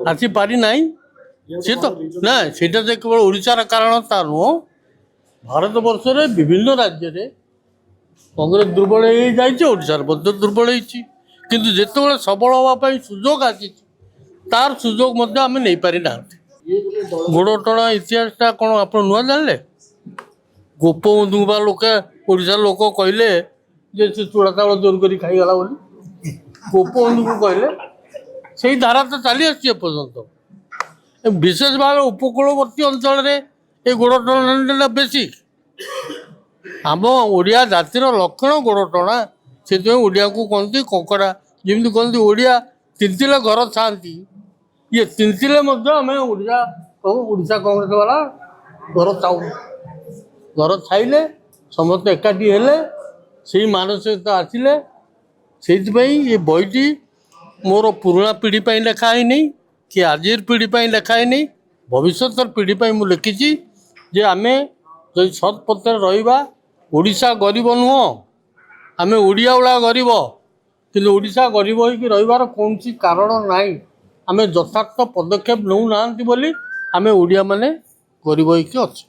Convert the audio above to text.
ଆସିପାରି ନାହିଁ। ସେ ତ ନା ସେଇଟା ଯେ କେବଳ ଓଡ଼ିଶାର କାରଣ ତା ନୁହଁ, ଭାରତବର୍ଷରେ ବିଭିନ୍ନ ରାଜ୍ୟରେ କଂଗ୍ରେସ ଦୁର୍ବଳ ହେଇଯାଇଛି, ଓଡ଼ିଶାରେ ମଧ୍ୟ ଦୁର୍ବଳ ହେଇଛି। କିନ୍ତୁ ଯେତେବେଳେ ସବଳ ହେବା ପାଇଁ ସୁଯୋଗ ଆସିଛି ତାର ସୁଯୋଗ ମଧ୍ୟ ଆମେ ନେଇପାରି ନାହାନ୍ତି। ଗୋଡ଼ ଟଣା ଇତିହାସଟା କ'ଣ ଆପଣ ନୂଆ ଜାଣିଲେ? ଗୋପବନ୍ଧୁଙ୍କୁ ବା ଲୋକେ ଓଡ଼ିଶାର ଲୋକ କହିଲେ ଯେ ସେ ଚୂଡ଼ା ଚାଉଳ ଜୋର କରି ଖାଇଗଲା ବୋଲି। ଗୋପବନ୍ଧୁଙ୍କୁ କହିଲେ, ସେଇ ଧାରା ତ ଚାଲି ଆସିଛି ଏପର୍ଯ୍ୟନ୍ତ। ବିଶେଷ ଭାବେ ଉପକୂଳବର୍ତ୍ତୀ ଅଞ୍ଚଳରେ ଏ ଗୋଡ଼ ଟଣାଟା ବେଶୀ। ଆମ ଓଡ଼ିଆ ଜାତିର ଲକ୍ଷଣ ଗୋଡ଼ ଟଣା। ସେଥିପାଇଁ ଓଡ଼ିଆକୁ କହନ୍ତି କଙ୍କଡ଼ା। ଯେମିତି କହନ୍ତି ଓଡ଼ିଆ ତିନ୍ତିଲେ ଘର ଥାଆନ୍ତି, ଇଏ ତିନ୍ତିଲେ ମଧ୍ୟ ଆମେ ଓଡ଼ିଆ କହୁ ଓଡ଼ିଶା କଂଗ୍ରେସ ବାଲା ଘର ଥାଉ। ଘର ଥାଇଲେ ସମସ୍ତେ ଏକାଠି ହେଲେ, ସେଇ ମାନସିକତା ଆସିଲେ। ସେଇଥିପାଇଁ ଏ ବହିଟି ମୋର ପୁରୁଣା ପିଢ଼ି ପାଇଁ ଲେଖା ହେଇନି, କି ଆଜିର ପିଢ଼ି ପାଇଁ ଲେଖା ହେଇନି, ଭବିଷ୍ୟତର ପିଢ଼ି ପାଇଁ ମୁଁ ଲେଖିଛି ଯେ ଆମେ ଯଦି ସତ୍ ପଥରେ ରହିବା, ଓଡ଼ିଶା ଗରିବ ନୁହଁ, ଆମେ ଓଡ଼ିଆ ଭଳିଆ ଗରିବ। କିନ୍ତୁ ଓଡ଼ିଶା ଗରିବ ହୋଇକି ରହିବାର କୌଣସି କାରଣ ନାହିଁ। ଆମେ ଯଥାର୍ଥ ପଦକ୍ଷେପ ନେଉନାହାନ୍ତି ବୋଲି ଆମେ ଓଡ଼ିଆମାନେ ଗରିବ ହୋଇକି ଅଛୁ।